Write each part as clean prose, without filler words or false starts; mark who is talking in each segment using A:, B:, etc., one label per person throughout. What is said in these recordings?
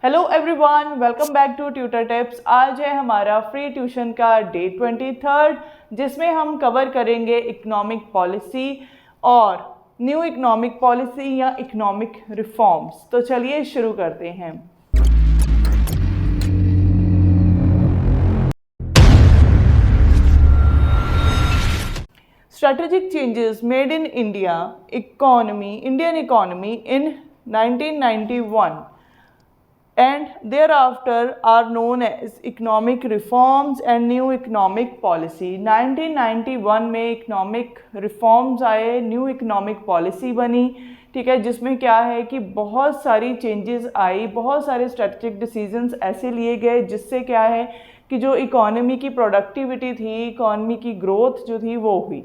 A: Hello everyone, welcome back to tutor tips. आज है हमारा फ्री ट्यूशन का डे 23 जिसमें हम कवर करेंगे इकोनॉमिक पॉलिसी और न्यू इकोनॉमिक पॉलिसी या इकोनॉमिक रिफॉर्म्स। तो चलिए शुरू करते हैं। Strategic changes made in Indian economy in 1991 and thereafter are known as economic reforms and new economic policy। 1991 में इकोनॉमिक रिफॉर्म्स आए, न्यू इकोनॉमिक पॉलिसी बनी, ठीक है, जिसमें क्या है कि बहुत सारी चेंजेस आई, बहुत सारे स्ट्रेटेजिक डिसीजंस ऐसे लिए गए जिससे क्या है कि जो इकोनॉमी की प्रोडक्टिविटी थी, इकोनॉमी की ग्रोथ जो थी वो हुई,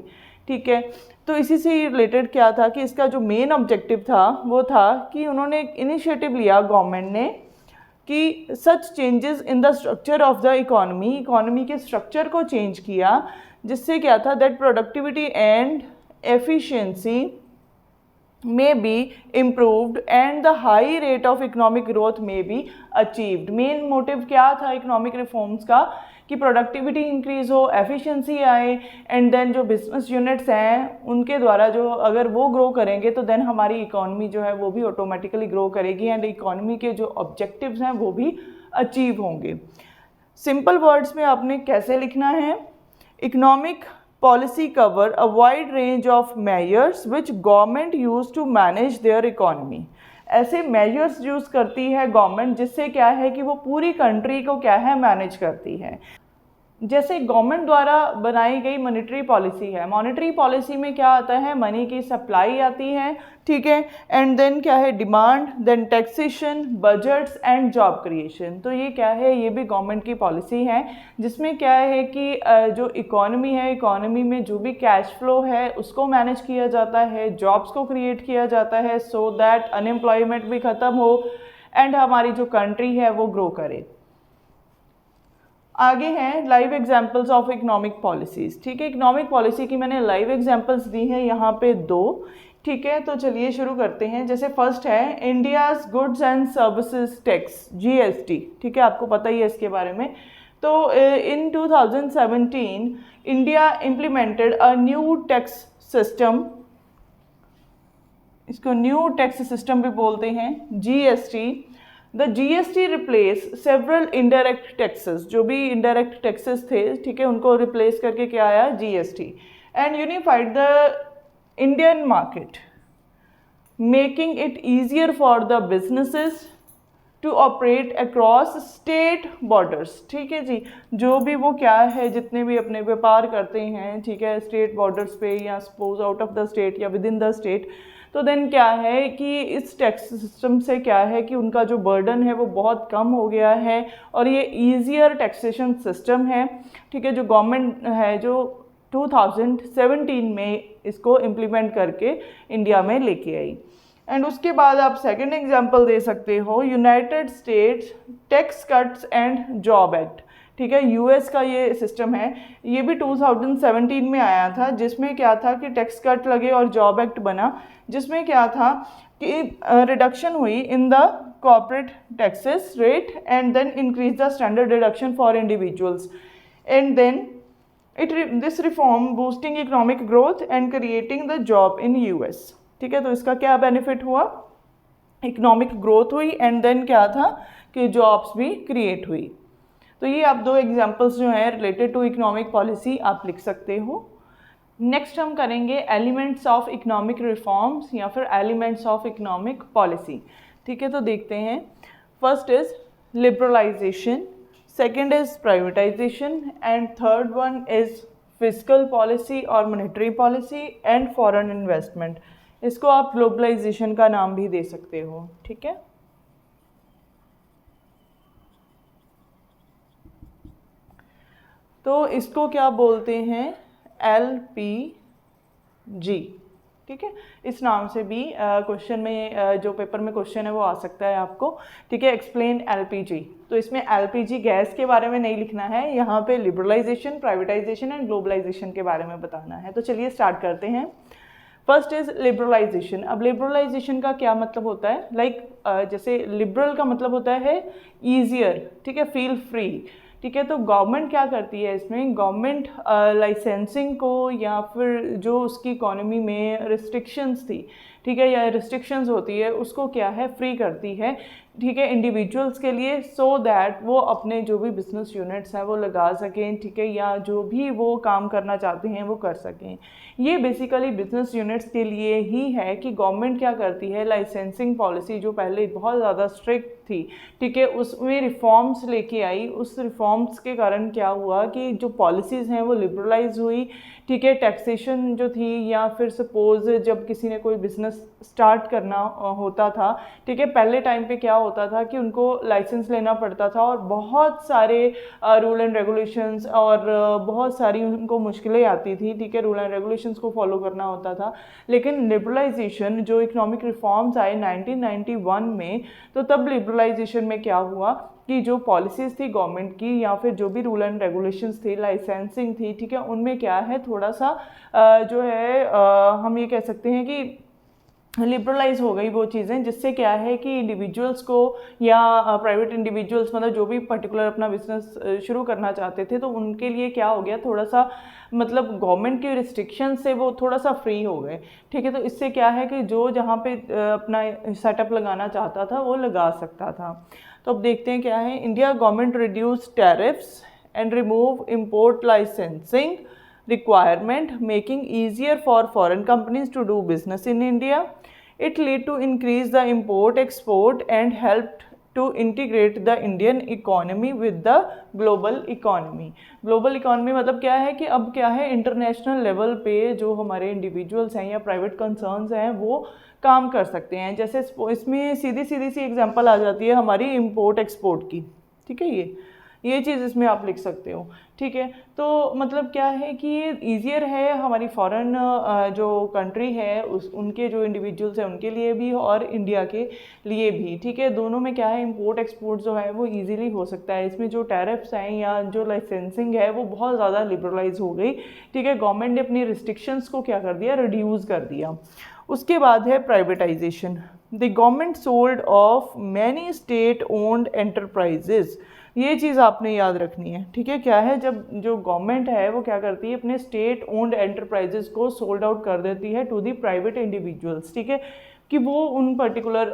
A: ठीक है। तो इसी से रिलेटेड क्या था कि इसका जो मेन ऑब्जेक्टिव था वो था कि उन्होंने एक इनिशिएटिव लिया गवर्नमेंट ने कि such changes in the structure of the economy के स्ट्रक्चर को चेंज किया, जिससे क्या था that productivity and efficiency may be improved and the high rate of economic growth may be achieved। Main motive क्या था इकोनॉमिक रिफॉर्म्स का कि प्रोडक्टिविटी इंक्रीज हो, एफिशिएंसी आए एंड देन जो बिजनेस यूनिट्स हैं उनके द्वारा जो अगर वो ग्रो करेंगे तो देन हमारी इकोनॉमी जो है वो भी ऑटोमेटिकली ग्रो करेगी एंड इकोनॉमी के जो ऑब्जेक्टिव्स हैं वो भी अचीव होंगे। सिंपल वर्ड्स में आपने कैसे लिखना है, economic policy cover a wide range of measures which government use to manage their economy। ऐसे measures यूज़ करती है गवर्नमेंट जिससे क्या है कि वो पूरी कंट्री को क्या है मैनेज करती है। जैसे गवर्नमेंट द्वारा बनाई गई मॉनेटरी पॉलिसी है, मॉनेटरी पॉलिसी में क्या आता है, मनी की सप्लाई आती है, ठीक है, एंड देन क्या है demand, then taxation, budgets and job creation. तो ये क्या है, ये भी गवर्नमेंट की पॉलिसी है जिसमें क्या है कि जो इकोनॉमी है, इकोनॉमी में जो भी कैश फ्लो है उसको मैनेज किया जाता है, जॉब्स को क्रिएट किया जाता है सो दैट अनएम्प्लॉयमेंट भी ख़त्म हो एंड हमारी जो कंट्री है वो ग्रो करे। आगे हैं live examples of economic policies, ठीक है। इकोनॉमिक पॉलिसी की मैंने लाइव एग्जांपल्स दी हैं यहाँ पे 2, ठीक है। तो चलिए शुरू करते हैं। जैसे फर्स्ट है India's goods and services tax, GST, ठीक है, आपको पता ही है इसके बारे में। तो इन 2017 India implemented a new tax system, इसको न्यू टैक्स सिस्टम भी बोलते हैं, GST। The GST replace several indirect taxes, जो भी इनडायरेक्ट टैक्सेस थे, ठीक है, उनको रिप्लेस करके क्या आया, GST, and unified the Indian market making it easier for the businesses to operate across state borders, ठीक है जी। जो भी वो क्या है जितने भी अपने व्यापार करते हैं, ठीक है, स्टेट बॉर्डर्स पे या suppose out of the state या विद इन द स्टेट, तो देन क्या है कि इस टैक्स सिस्टम से क्या है कि उनका जो बर्डन है वो बहुत कम हो गया है और ये ईजियर टैक्सेशन सिस्टम है, ठीक है, जो गवर्नमेंट है जो 2017 में इसको इम्प्लीमेंट करके इंडिया में लेके आई। एंड उसके बाद आप सेकंड एग्जांपल दे सकते हो, United states tax cuts and job act, ठीक है, US का ये सिस्टम है, ये भी 2017 में आया था, जिसमें क्या था कि टैक्स कट लगे और जॉब एक्ट बना, जिसमें क्या था कि रिडक्शन हुई in the corporate taxes rate and then increase the standard deduction for individuals and then this reform boosting economic growth and creating the job in US, ठीक है। तो इसका क्या बेनिफिट हुआ, इकोनॉमिक ग्रोथ हुई एंड देन क्या था कि जॉब्स भी क्रिएट हुई। तो ये आप 2 एग्जांपल्स जो हैं रिलेटेड टू इकोनॉमिक पॉलिसी आप लिख सकते हो। नेक्स्ट हम करेंगे एलिमेंट्स ऑफ इकोनॉमिक रिफॉर्म्स या फिर एलिमेंट्स ऑफ इकोनॉमिक पॉलिसी, ठीक है। तो देखते हैं, first is liberalisation, second is privatisation and third one is fiscal policy और monetary policy and foreign investment. इसको आप ग्लोबलाइजेशन का नाम भी दे सकते हो, ठीक है। तो इसको क्या बोलते हैं, LPG, ठीक है। इस नाम से भी क्वेश्चन में जो पेपर में क्वेश्चन है वो आ सकता है आपको, ठीक है, एक्सप्लेन LPG। तो इसमें LPG गैस के बारे में नहीं लिखना है, यहाँ पे लिबरलाइजेशन, प्राइवेटाइजेशन एंड ग्लोबलाइजेशन के बारे में बताना है। तो चलिए स्टार्ट करते हैं। First is liberalisation. अब लिबरलाइजेशन का क्या मतलब होता है, जैसे लिबरल का मतलब होता है ईजियर, ठीक है, फील फ्री, ठीक है। तो गवर्नमेंट क्या करती है इसमें, गवर्नमेंट लाइसेंसिंग को या फिर जो उसकी इकोनॉमी में रिस्ट्रिक्शंस थी, ठीक है, या रिस्ट्रिक्शंस होती है उसको क्या है फ्री करती है, ठीक है, इंडिविजुअल्स के लिए, सो दैट वो अपने जो भी बिजनेस यूनिट्स हैं वो लगा सकें, ठीक है, या जो भी वो काम करना चाहते हैं वो कर सकें। ये बेसिकली बिजनेस यूनिट्स के लिए ही है कि गवर्नमेंट क्या करती है, लाइसेंसिंग पॉलिसी जो पहले बहुत ज़्यादा स्ट्रिक्ट थी, ठीक है, उसमें रिफॉर्म्स लेके आई। उस रिफॉर्म्स के कारण क्या हुआ कि जो पॉलिसीज़ हैं वो लिबरलाइज हुई, ठीक है। टैक्सेशन जो थी, या फिर सपोज जब किसी ने कोई बिजनेस स्टार्ट करना होता था, ठीक है, पहले टाइम पे क्या होता था कि उनको लाइसेंस लेना पड़ता था और बहुत सारे रूल एंड रेगुलेशंस और बहुत सारी उनको मुश्किलें आती थी, ठीक है, रूल एंड रेगुलेशंस को फॉलो करना होता था। लेकिन लिबरलाइजेशन जो इकोनॉमिक रिफॉर्म्स आए 1991 में, तो तब लिबरलाइजेशन में क्या हुआ कि जो पॉलिसीज़ थी गवर्नमेंट की या फिर जो भी रूल एंड रेगुलेशंस थे, लाइसेंसिंग थी, ठीक है, उनमें क्या है थोड़ा सा जो है हम ये कह सकते हैं कि लिबरलाइज हो गई वो चीज़ें, जिससे क्या है कि इंडिविजुअल्स को या प्राइवेट इंडिविजुअल्स मतलब जो भी पर्टिकुलर अपना बिजनेस शुरू करना चाहते थे, तो उनके लिए क्या हो गया, थोड़ा सा मतलब गवर्नमेंट के रिस्ट्रिक्शन से वो थोड़ा सा फ्री हो गए, ठीक है। तो इससे क्या है कि जो जहाँ पे अपना सेटअप लगाना चाहता था वो लगा सकता था। तो अब देखते हैं क्या है, India government reduce tariffs and remove import licensing requirement, making easier for foreign companies to do business in India. It led to increase the import export and helped to integrate the Indian economy with the global economy. Global economy मतलब क्या है कि अब क्या है, international level पे जो हमारे इंडिविजुअल्स हैं या प्राइवेट कंसर्न्स हैं वो काम कर सकते हैं। जैसे इसमें सीधी सी एग्जांपल आ जाती है हमारी इंपोर्ट एक्सपोर्ट की, ठीक है, ये चीज़ इसमें आप लिख सकते हो, ठीक है। तो मतलब क्या है कि ये ईजियर है हमारी फॉरेन जो कंट्री है उनके जो इंडिविजुअल्स हैं उनके लिए भी और इंडिया के लिए भी, ठीक है। दोनों में क्या है, इंपोर्ट एक्सपोर्ट जो है वो इजीली हो सकता है। इसमें जो टैरिफ्स हैं या जो लाइसेंसिंग है वो बहुत ज़्यादा लिबरलाइज हो गई, ठीक है। गवर्नमेंट ने अपनी रिस्ट्रिक्शंस को क्या कर दिया, रिड्यूस कर दिया। उसके बाद है privatisation. The government sold off many state owned enterprises. ये चीज़ आपने याद रखनी है, ठीक है। क्या है, जब जो गवर्नमेंट है वो क्या करती है, अपने स्टेट ओन्ड एंटरप्राइजेस को सोल्ड आउट कर देती है टू दी प्राइवेट इंडिविजुअल्स, ठीक है, कि वो उन पर्टिकुलर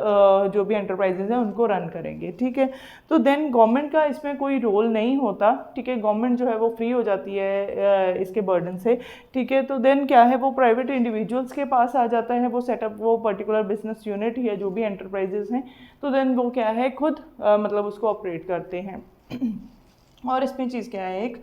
A: जो भी एंटरप्राइजेज हैं उनको रन करेंगे, ठीक है। तो देन गवर्नमेंट का इसमें कोई रोल नहीं होता, ठीक है। गवर्नमेंट जो है वो फ्री हो जाती है इसके बर्डन से, ठीक है। तो देन क्या है, वो प्राइवेट इंडिविजुअल्स के पास आ जाता है वो सेटअप, वो पर्टिकुलर बिजनेस यूनिट या जो भी एंटरप्राइजेज हैं, तो देन वो क्या है खुद मतलब उसको ऑपरेट करते हैं। और इसमें चीज़ क्या है, एक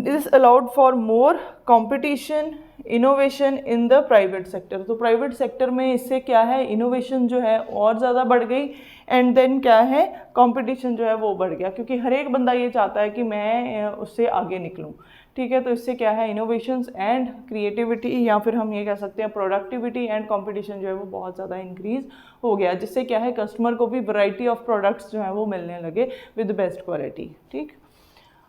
A: this allowed for more competition innovation in the private sector. तो प्राइवेट सेक्टर में इससे क्या है, इनोवेशन जो है और ज़्यादा बढ़ गई, एंड देन क्या है, कंपटीशन जो है वो बढ़ गया, क्योंकि हर एक बंदा ये चाहता है कि मैं उससे आगे निकलूं, ठीक है। तो इससे क्या है, इनोवेशंस एंड क्रिएटिविटी या फिर हम ये कह सकते हैं प्रोडक्टिविटी एंड कंपटीशन जो है वो बहुत ज़्यादा इंक्रीज हो गया, जिससे क्या है कस्टमर को भी वैरायटी ऑफ प्रोडक्ट्स जो है वो मिलने लगे विद बेस्ट क्वालिटी, ठीक।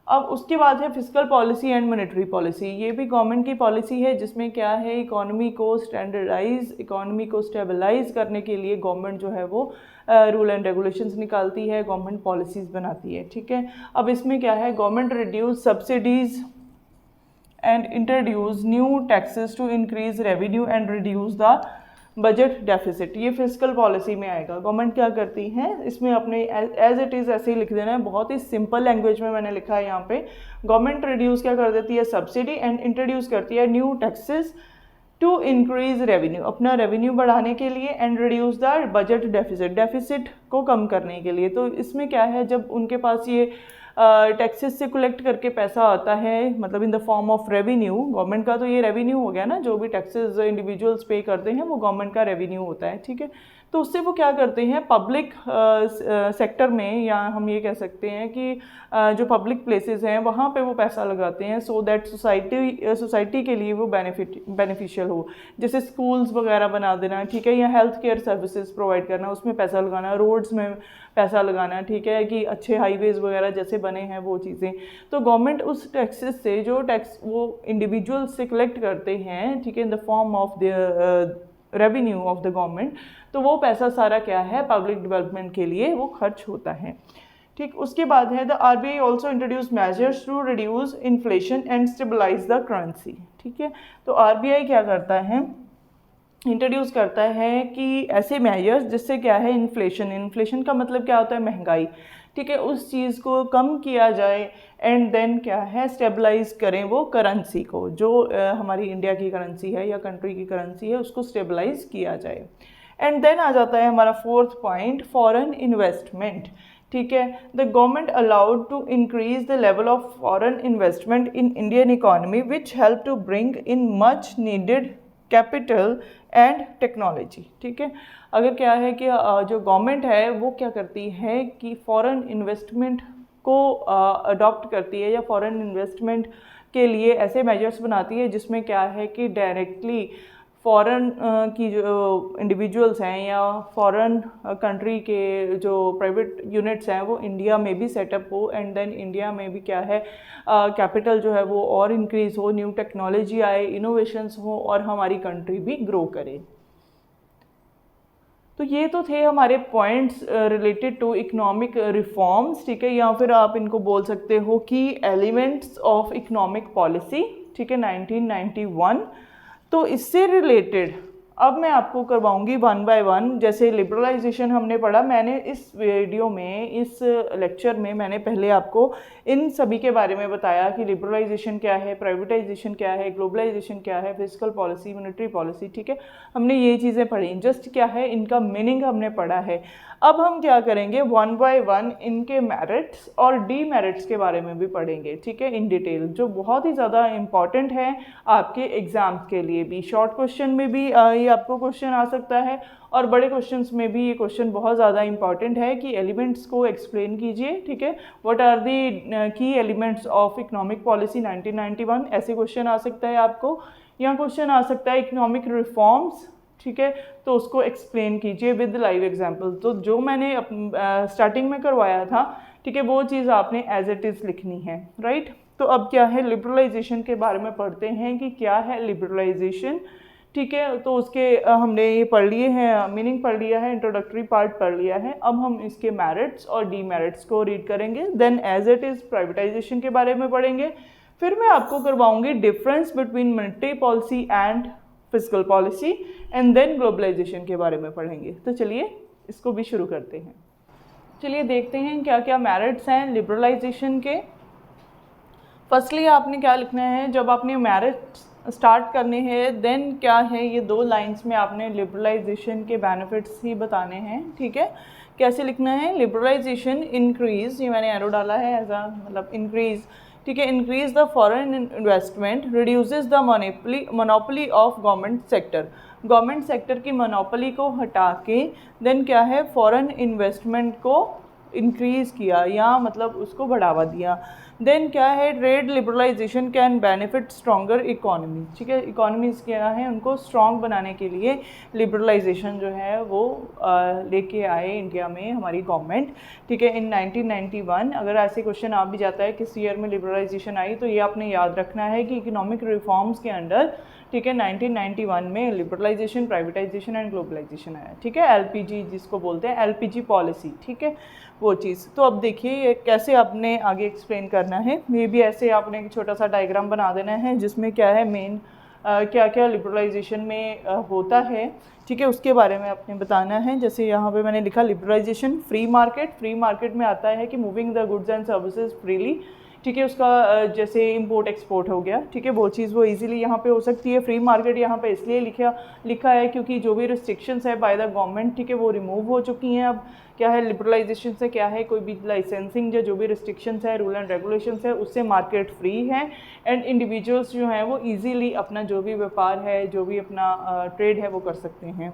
A: अब उसके बाद है fiscal policy and monetary policy. ये भी गवर्नमेंट की पॉलिसी है जिसमें क्या है, इकोनॉमी को स्टैंडर्डाइज, इकोनॉमी को स्टेबलाइज करने के लिए गवर्नमेंट जो है वो रूल एंड रेगुलेशंस निकालती है, गवर्नमेंट पॉलिसीज़ बनाती है, ठीक है। अब इसमें क्या है, government reduce subsidies and introduce new taxes to increase revenue and reduce the budget deficit. ये फिस्कल पॉलिसी में आएगा। गवर्नमेंट क्या करती है, इसमें अपने एज इट इज़ ऐसे ही लिख देना है, बहुत ही सिंपल लैंग्वेज में मैंने लिखा है यहाँ पे। गवर्नमेंट रिड्यूस क्या कर देती है, सब्सिडी, एंड इंट्रोड्यूस करती है new taxes to increase revenue, अपना रेवेन्यू बढ़ाने के लिए, and reduce the budget deficit, deficit को कम करने के लिए। तो इसमें क्या है, जब उनके पास ये टैक्सेस से कलेक्ट करके पैसा आता है, मतलब in the form of revenue, government का तो ये रेवेन्यू हो गया ना, जो भी टैक्सेस इंडिविजुअल्स पे करते हैं वो गवर्नमेंट का रेवेन्यू होता है, ठीक है। तो उससे वो क्या करते हैं, पब्लिक सेक्टर में, या हम ये कह सकते हैं कि जो पब्लिक प्लेसेस हैं वहाँ पे वो पैसा लगाते हैं, सो दैट सोसाइटी के लिए वो बेनिफिशियल हो। जैसे स्कूल्स वगैरह बना देना, ठीक है, या हेल्थ केयर सर्विसेज प्रोवाइड करना, उसमें पैसा लगाना, रोड्स में पैसा लगाना, ठीक है, कि अच्छे हाईवेज वगैरह जैसे बने हैं वो चीज़ें। तो गवर्नमेंट उस टैक्सेस से, जो टैक्स वो इंडिविजुअल से कलेक्ट करते हैं, ठीक है, in the form of the revenue of the government, तो वो पैसा सारा क्या है, पब्लिक डेवलपमेंट के लिए वो खर्च होता है। ठीक, उसके बाद है the RBI also introduce measures to reduce inflation and stabilise the currency. ठीक है, तो आरबीआई क्या करता है, इंट्रोड्यूस करता है कि ऐसे मेजर्स जिससे क्या है, इन्फ्लेशन का मतलब क्या होता है, महंगाई, ठीक है, उस चीज़ को कम किया जाए, एंड देन क्या है, स्टेबलाइज करें वो करेंसी को, जो हमारी इंडिया की करेंसी है या कंट्री की करेंसी है, उसको स्टेबलाइज किया जाए। एंड देन आ जाता है हमारा फोर्थ पॉइंट, फॉरेन इन्वेस्टमेंट। ठीक है, the government allowed to increase the level of foreign investment in Indian economy which help to bring in much needed capital and technology. ठीक है, अगर क्या है कि जो गवर्नमेंट है वो क्या करती है कि फॉरेन इन्वेस्टमेंट को अडॉप्ट करती है, या फॉरेन इन्वेस्टमेंट के लिए ऐसे मेजर्स बनाती है जिसमें क्या है कि डायरेक्टली फॉरेन की जो इंडिविजुअल्स हैं या फॉरेन कंट्री के जो प्राइवेट यूनिट्स हैं वो इंडिया में भी सेटअप हो, एंड देन इंडिया में भी क्या है कैपिटल जो है वो और इंक्रीज़ हो, न्यू टेक्नोलॉजी आए, इनोवेशंस हो, और हमारी कंट्री भी ग्रो करे। तो ये तो थे हमारे points related to economic reforms. ठीक है, या फिर आप इनको बोल सकते हो कि एलिमेंट्स ऑफ इकोनॉमिक पॉलिसी। ठीक है, 1991। तो इससे रिलेटेड अब मैं आपको करवाऊंगी वन बाय वन। जैसे लिबरलाइजेशन हमने पढ़ा, मैंने इस वीडियो में, इस लेक्चर में मैंने पहले आपको इन सभी के बारे में बताया कि लिबरलाइजेशन क्या है, प्राइवेटाइजेशन क्या है, ग्लोबलाइजेशन क्या है, फिजिकल पॉलिसी, मॉनेटरी पॉलिसी। ठीक है, हमने ये चीज़ें पढ़ी, जस्ट क्या है इनका मीनिंग हमने पढ़ा है। अब हम क्या करेंगे, वन बाय वन इनके मेरिट्स और डीमेरिट्स के बारे में भी पढ़ेंगे। ठीक है, इन डिटेल, जो बहुत ही ज़्यादा इम्पॉर्टेंट है आपके एग्जाम्स के लिए भी। शॉर्ट क्वेश्चन में भी ये आपको क्वेश्चन आ सकता है, और बड़े क्वेश्चंस में भी ये क्वेश्चन बहुत ज़्यादा इंपॉर्टेंट है कि एलिमेंट्स को एक्सप्लेन कीजिए। ठीक है, व्हाट आर दी की एलिमेंट्स ऑफ इकोनॉमिक पॉलिसी 1991, ऐसे क्वेश्चन आ सकता है आपको। या क्वेश्चन आ सकता है इकोनॉमिक रिफॉर्म्स। ठीक है, तो उसको एक्सप्लेन कीजिए विद लाइव एग्जाम्पल। तो जो मैंने स्टार्टिंग में करवाया था, ठीक है, वो चीज़ आपने एज इट इज़ लिखनी है, राइट। तो अब क्या है, लिबरलाइजेशन के बारे में पढ़ते हैं कि क्या है लिबरलाइजेशन। ठीक है, तो उसके हमने ये पढ़ लिए हैं, मीनिंग पढ़ लिया है, इंट्रोडक्टरी पार्ट पढ़ लिया है। अब हम इसके मेरिट्स और डीमेरिट्स को रीड करेंगे। Then as it is privatisation के बारे में पढ़ेंगे। फिर मैं आपको करवाऊंगी difference between monetary policy and physical policy, and then globalisation के बारे में पढ़ेंगे। तो चलिए इसको भी शुरू करते हैं। चलिए देखते हैं क्या क्या मेरिट्स हैं लिबरलाइजेशन के। फर्स्टली आपने क्या लिखना है, जब आपने मेरिट्स स्टार्ट करने हैं, देन क्या है, ये 2 लाइंस में आपने लिबरलाइजेशन के बेनिफिट्स ही बताने हैं। ठीक है, कैसे लिखना है, लिबरलाइजेशन इंक्रीज, ये मैंने एरो डाला है एज अ मतलब इंक्रीज। ठीक है, increase the foreign investment, reduces the monopoly of government sector. Government sector की मोनोपोली को हटा के देन क्या है, फॉरेन इन्वेस्टमेंट को इंक्रीज़ किया, या मतलब उसको बढ़ावा दिया। देन क्या है, trade liberalisation can benefit stronger economy. ठीक है, इकोनॉमीज़ क्या है, उनको स्ट्रॉन्ग बनाने के लिए लिबरलाइजेशन जो है वो लेके आए इंडिया में हमारी गवर्नमेंट। ठीक है, इन 1991। अगर ऐसे क्वेश्चन आ भी जाता है किस ईयर में लिबरलाइजेशन आई, तो ये आपने याद रखना है कि इकोनॉमिक रिफॉर्म्स के अंडर, ठीक है, 1991 में लिबरलाइजेशन, प्राइवेटाइजेशन एंड ग्लोबलाइजेशन आया। ठीक है, एलपीजी जिसको बोलते हैं, एलपीजी पॉलिसी। ठीक है, वो चीज़। तो अब देखिए ये कैसे आपने आगे एक्सप्लेन करना है। मे भी ऐसे आपने एक छोटा सा डायग्राम बना देना है जिसमें क्या है मेन क्या क्या लिबरलाइजेशन में होता है। ठीक है, उसके बारे में आपने बताना है। जैसे यहाँ पे मैंने लिखा liberalisation, free market. Free market में आता है कि moving the goods and services freely. ठीक है, उसका जैसे इंपोर्ट एक्सपोर्ट हो गया। ठीक है, वो चीज़ वो इजीली यहाँ पे हो सकती है। फ्री मार्केट यहाँ पे इसलिए लिखा है क्योंकि जो भी रिस्ट्रिक्शंस है बाय द गवर्नमेंट, ठीक है, वो रिमूव हो चुकी हैं अब। क्या है लिबरलाइजेशन से क्या है, कोई भी लाइसेंसिंग जो भी रिस्ट्रिक्शंस है, रूल एंड रेगुलेशंस है, उससे मार्केट फ्री है एंड इंडिविजुअल्स जो हैं वो इजीली अपना जो भी व्यापार है, जो भी अपना ट्रेड है वो कर सकते हैं।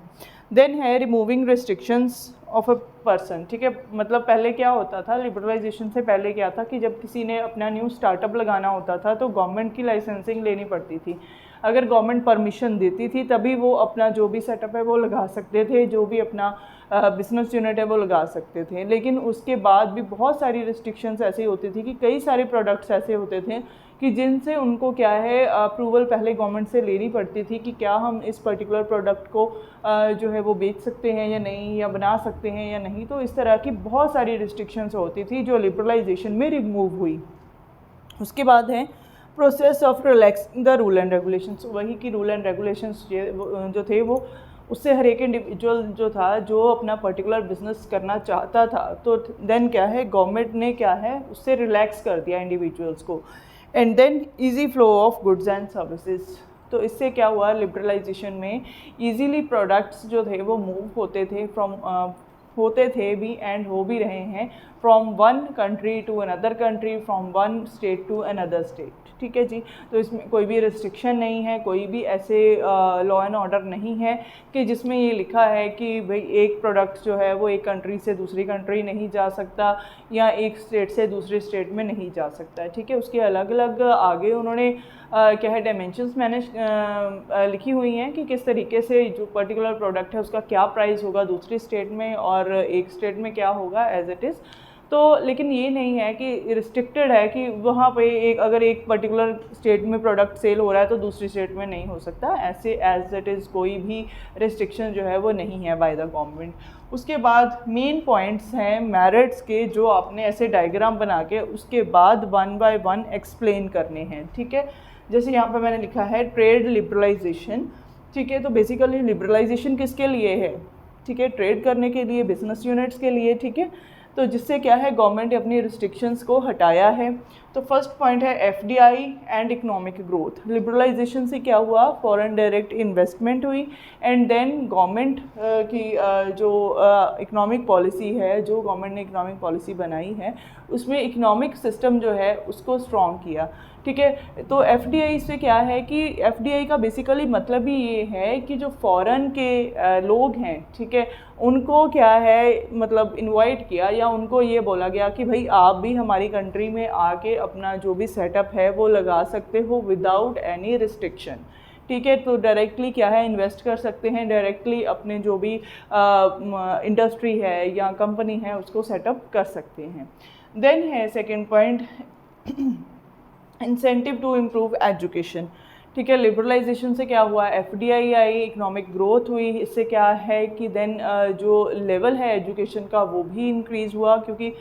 A: देन है removing restrictions of a person, ठीक है। मतलब पहले क्या होता था, लिबरलाइजेशन से पहले क्या था कि जब किसी ने अपना न्यू स्टार्टअप लगाना होता था तो गवर्नमेंट की लाइसेंसिंग लेनी पड़ती थी। अगर गवर्नमेंट परमिशन देती थी तभी वो अपना जो भी सेटअप है वो लगा सकते थे, जो भी अपना बिजनेस यूनिट है वो लगा सकते थे। लेकिन उसके बाद भी बहुत सारी रिस्ट्रिक्शंस ऐसी होती थी कि कई सारे प्रोडक्ट्स ऐसे होते थे कि जिनसे उनको क्या है अप्रूवल पहले गवर्नमेंट से लेनी पड़ती थी कि क्या हम इस पर्टिकुलर प्रोडक्ट को जो है वो बेच सकते हैं या नहीं, या बना सकते हैं या नहीं। तो इस तरह की बहुत सारी रिस्ट्रिक्शंस होती थी जो लिबरलाइजेशन में रिमूव हुई। उसके बाद है process of relaxing the rule and regulations. वही की रूल एंड रेगुलेशंस जो थे वो उससे हर एक इंडिविजुअल जो था, जो अपना पर्टिकुलर बिजनेस करना चाहता था, तो देन क्या है गवर्नमेंट ने क्या है उससे रिलैक्स कर दिया इंडिविजुअल्स को। And then easy flow of goods and services. तो इससे क्या हुआ, लिबरलाइजेशन में ईजीली प्रोडक्ट्स जो थे वो मूव होते थे होते थे भी एंड हो भी रहे हैं from one country to another country, from one state to another state, ठीक है जी। तो इसमें कोई भी रिस्ट्रिक्शन नहीं है, कोई भी ऐसे लॉ एंड ऑर्डर नहीं है कि जिसमें ये लिखा है कि भाई एक प्रोडक्ट जो है वो एक कंट्री से दूसरी कंट्री नहीं जा सकता या एक स्टेट से दूसरे स्टेट में नहीं जा सकता है, ठीक है। उसके अलग अलग आगे उन्होंने क्या है डायमेंशंस मैंने लिखी हुई हैं कि किस तरीके से जो पर्टिकुलर प्रोडक्ट है उसका क्या प्राइस होगा दूसरी स्टेट में और एक स्टेट में क्या होगा एज इट इज़। तो लेकिन ये नहीं है कि रिस्ट्रिक्टेड है कि वहाँ पे अगर एक पर्टिकुलर स्टेट में प्रोडक्ट सेल हो रहा है तो दूसरी स्टेट में नहीं हो सकता, ऐसे एज इट इज़ कोई भी रिस्ट्रिक्शन जो है वो नहीं है बाय द गवर्नमेंट। उसके बाद मेन पॉइंट्स हैं मेरिट्स के, जो आपने ऐसे डायग्राम बना के उसके बाद वन बाय वन एक्सप्लेन करने हैं, ठीक है। जैसे यहाँ पे मैंने लिखा है ट्रेड लिबरलाइजेशन, ठीक है। तो बेसिकली लिबरलाइजेशन किसके लिए है, ठीक है, ट्रेड करने के लिए, बिजनेस यूनिट्स के लिए, ठीक है। तो जिससे क्या है गवर्नमेंट ने अपनी रिस्ट्रिक्शंस को हटाया है। तो फर्स्ट पॉइंट है FDI and economic growth. Liberalisation से क्या हुआ, फॉरेन डायरेक्ट इन्वेस्टमेंट हुई एंड देन गवर्नमेंट की जो इकोनॉमिक पॉलिसी है, जो गवर्नमेंट ने इकोनॉमिक पॉलिसी बनाई है उसमें इकोनॉमिक सिस्टम जो है उसको स्ट्रॉन्ग किया, ठीक है। तो एफडीआई से क्या है कि एफडीआई का बेसिकली मतलब ही ये है कि जो फॉरेन के लोग हैं, ठीक है, उनको क्या है मतलब इनवाइट किया या उनको ये बोला गया कि भाई आप भी हमारी कंट्री में आके अपना जो भी सेटअप है वो लगा सकते हो विदाउट एनी रिस्ट्रिक्शन, ठीक है। तो डायरेक्टली क्या है इन्वेस्ट कर सकते हैं, डायरेक्टली अपने जो भी इंडस्ट्री है या कंपनी है उसको सेटअप कर सकते हैं। देन है second point incentive to improve education, ठीक है। लिबरलाइजेशन से क्या हुआ, एफडीआई आई, इकोनॉमिक ग्रोथ हुई, इससे क्या है कि देन जो लेवल है एजुकेशन का वो भी इंक्रीज़ हुआ, क्योंकि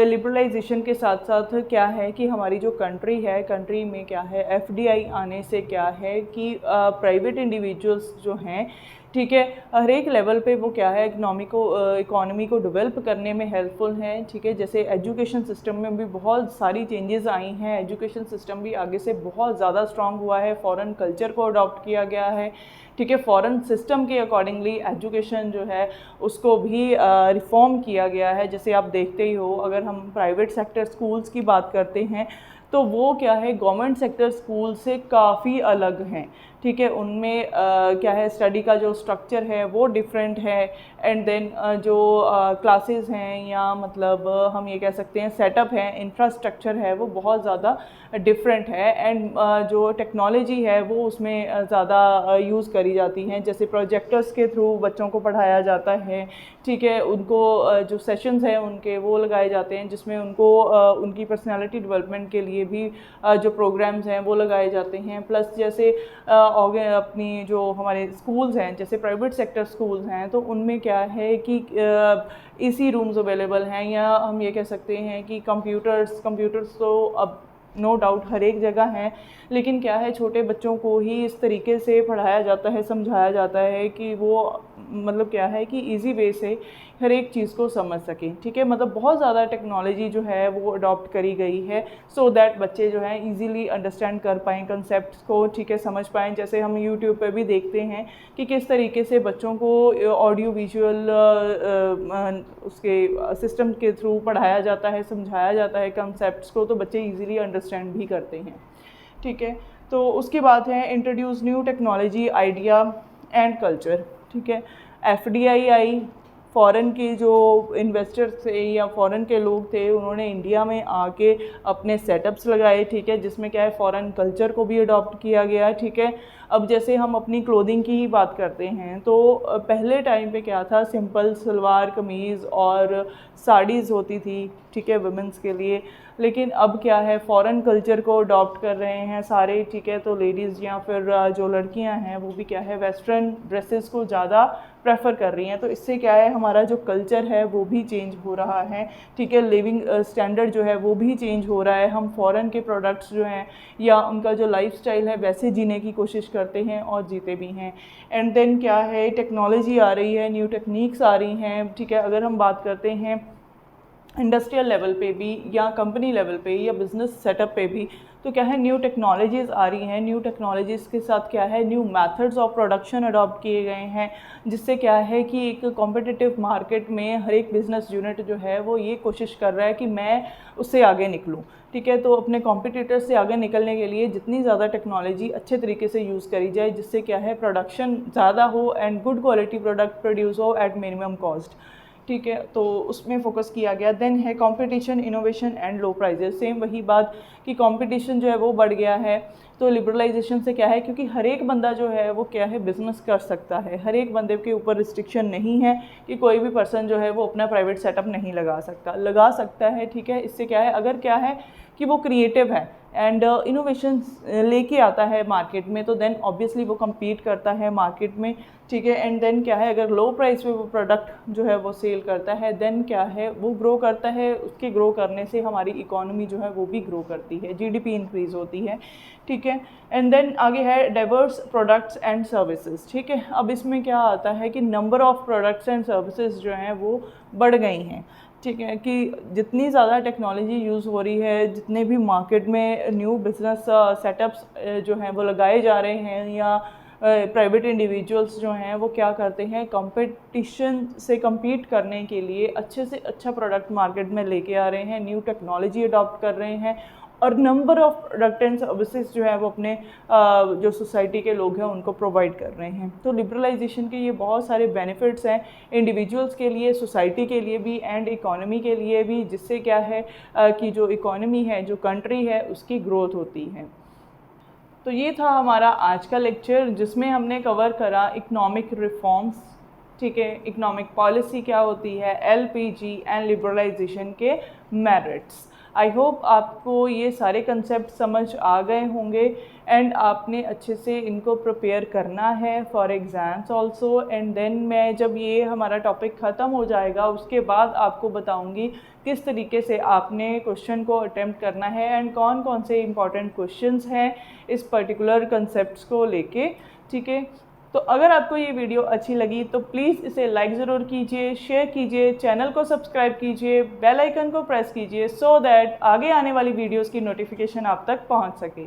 A: लिबरलाइजेशन के साथ साथ क्या है कि हमारी जो कंट्री है, कंट्री में क्या है एफडीआई आने से क्या है कि प्राइवेट इंडिविजुअल्स जो हैं, ठीक है, हर एक लेवल पे वो क्या है इकोनॉमी को डेवलप करने में हेल्पफुल हैं, ठीक है। जैसे एजुकेशन सिस्टम में भी बहुत सारी चेंजेस आई हैं, एजुकेशन सिस्टम भी आगे से बहुत ज़्यादा स्ट्रांग हुआ है, फॉरेन कल्चर को अडॉप्ट किया गया है, ठीक है। फॉरेन सिस्टम के अकॉर्डिंगली एजुकेशन जो है उसको भी रिफॉर्म किया गया है। जैसे आप देखते ही हो, अगर हम प्राइवेट सेक्टर स्कूल्स की बात करते हैं तो वो क्या है गवर्नमेंट सेक्टर स्कूल से काफ़ी अलग हैं, ठीक है। उनमें क्या है स्टडी का जो स्ट्रक्चर है वो डिफरेंट है एंड देन जो क्लासेस हैं या मतलब हम ये कह सकते हैं सेटअप है, इंफ्रास्ट्रक्चर है वो बहुत ज़्यादा डिफरेंट है एंड जो टेक्नोलॉजी है वो उसमें ज़्यादा यूज़ करी जाती हैं। जैसे प्रोजेक्टर्स के थ्रू बच्चों को पढ़ाया जाता है, ठीक है। उनको जो सेशंस हैं उनके वो लगाए जाते हैं जिसमें उनको उनकी पर्सनालिटी डेवलपमेंट के लिए भी जो प्रोग्राम्स हैं वो लगाए जाते हैं। प्लस जैसे अपनी जो हमारे स्कूल्स हैं, जैसे प्राइवेट सेक्टर स्कूल्स हैं, तो उनमें क्या है कि एसी रूम्स अवेलेबल हैं या हम ये कह सकते हैं कि कंप्यूटर्स तो अब नो डाउट हर एक जगह हैं, लेकिन क्या है छोटे बच्चों को ही इस तरीके से पढ़ाया जाता है, समझाया जाता है कि वो मतलब क्या है कि इजी वे से हर एक चीज़ को समझ सकें, ठीक है। मतलब बहुत ज़्यादा टेक्नोलॉजी जो है वो अडॉप्ट करी गई है सो दैट बच्चे जो है इजीली अंडरस्टैंड कर पाएँ कंसेप्ट्स को, ठीक है, समझ पाएँ। जैसे हम यूट्यूब पे भी देखते हैं कि किस तरीके से बच्चों को ऑडियो विजुअल उसके सिस्टम के थ्रू पढ़ाया जाता है, समझाया जाता है कंसेप्ट्स को, तो बच्चे ईजिली अंडरस्टैंड भी करते हैं, ठीक है। तो उसके बाद है introduce new technology idea and culture, ठीक है। FDI आई, फ़ॉरेन के जो इन्वेस्टर्स थे या फ़ॉरेन के लोग थे उन्होंने इंडिया में आके अपने सेटअप्स लगाए, ठीक है, जिसमें क्या है फ़ॉरेन कल्चर को भी अडॉप्ट किया गया, ठीक है। अब जैसे हम अपनी क्लोथिंग की ही बात करते हैं तो पहले टाइम पे क्या था, सिंपल सलवार कमीज़ और साड़ीज़ होती थी, ठीक है, वुमेंस के लिए। लेकिन अब क्या है, फ़ॉरेन कल्चर को अडॉप्ट कर रहे हैं सारे, ठीक है। तो लेडीज़ या फिर जो लड़कियां हैं वो भी क्या है, वेस्टर्न ड्रेसेस को ज़्यादा प्रेफर कर रही हैं। तो इससे क्या है, हमारा जो कल्चर है वो भी चेंज हो रहा है, ठीक है। लिविंग स्टैंडर्ड जो है वो भी चेंज हो रहा है। हम फ़ॉरेन के प्रोडक्ट्स जो हैं या उनका जो लाइफस्टाइल है वैसे जीने की कोशिश करते हैं और जीते भी हैं। एंड देन क्या है, टेक्नोलॉजी आ रही है, न्यू टेक्निक्स आ रही हैं, ठीक है। अगर हम बात करते हैं इंडस्ट्रियल लेवल पे भी या कंपनी लेवल पे या बिज़नेस सेटअप पे भी, तो क्या है, न्यू टेक्नोलॉजीज़ आ रही हैं। न्यू टेक्नोलॉजीज़ के साथ क्या है, new methods of production adopt किए गए हैं, जिससे क्या है कि एक कॉम्पिटिटिव मार्केट में हर एक बिज़नेस यूनिट जो है वो ये कोशिश कर रहा है कि मैं उससे आगे निकलूँ, ठीक है। तो अपने कॉम्पिटिटर से आगे निकलने के लिए जितनी ज़्यादा टेक्नोलॉजी अच्छे तरीके से यूज़ करी जाए, जिससे क्या है प्रोडक्शन ज़्यादा हो and good quality product produce हो एट मिनिमम कॉस्ट, ठीक है। तो उसमें फोकस किया गया। देन है competition, innovation and low prices. Same वही बात कि कंपटीशन जो है वो बढ़ गया है। तो लिबरलाइजेशन से क्या है, क्योंकि हर एक बंदा जो है वो क्या है, बिजनेस कर सकता है। हर एक बंदे के ऊपर रिस्ट्रिक्शन नहीं है कि कोई भी पर्सन जो है वो अपना प्राइवेट सेटअप नहीं लगा सकता है, ठीक है। इससे क्या है, अगर क्या है कि वो क्रिएटिव है एंड इनोवेशन लेके आता है मार्केट में, तो देन ऑब्वियसली वो compete करता है मार्केट में, ठीक है। एंड देन क्या है, अगर लो प्राइस पे वो प्रोडक्ट जो है वो सेल करता है, देन क्या है, वो ग्रो करता है। उसके ग्रो करने से हमारी इकोनॉमी जो है वो भी ग्रो करती है, GDP इंक्रीज़ होती है, ठीक है। एंड देन आगे है डाइवर्स प्रोडक्ट्स एंड सर्विसेज, ठीक है। अब इसमें क्या आता है कि number of products and services जो हैं वो बढ़ गई हैं, ठीक है। कि जितनी ज़्यादा टेक्नोलॉजी यूज़ हो रही है, जितने भी मार्केट में न्यू बिज़नेस सेटअप्स जो हैं वो लगाए जा रहे हैं, या प्राइवेट इंडिविजुअल्स जो हैं वो क्या करते हैं, कंपटीशन से compete करने के लिए अच्छे से अच्छा प्रोडक्ट मार्केट में लेके आ रहे हैं, न्यू टेक्नोलॉजी अडॉप्ट कर रहे हैं, और number of product and services जो है वो अपने जो सोसाइटी के लोग हैं उनको प्रोवाइड कर रहे हैं। तो लिबरलाइजेशन के ये बहुत सारे बेनिफिट्स हैं इंडिविजुअल्स के लिए, सोसाइटी के लिए भी एंड इकोनॉमी के लिए भी, जिससे क्या है कि जो इकोनॉमी है, जो कंट्री है, उसकी ग्रोथ होती है। तो ये था हमारा आज का लेक्चर, जिसमें हमने कवर करा इकोनॉमिक रिफॉर्म्स, ठीक है, इकोनॉमिक पॉलिसी क्या होती है, LPG एंड लिबरलाइजेशन के मेरिट्स। आई होप आपको ये सारे कंसेप्ट समझ आ गए होंगे एंड आपने अच्छे से इनको प्रिपेयर करना है for exams also. And then मैं जब ये हमारा टॉपिक ख़त्म हो जाएगा उसके बाद आपको बताऊंगी किस तरीके से आपने क्वेश्चन को अटेम्प्ट करना है एंड कौन कौन से इंपॉर्टेंट क्वेश्चंस हैं इस पर्टिकुलर कंसेप्ट्स को लेके, ठीक है। तो अगर आपको ये वीडियो अच्छी लगी तो प्लीज़ इसे लाइक ज़रूर कीजिए, शेयर कीजिए, चैनल को सब्सक्राइब कीजिए, बेल आइकन को प्रेस कीजिए सो दैट आगे आने वाली वीडियोस की नोटिफिकेशन आप तक पहुंच सके।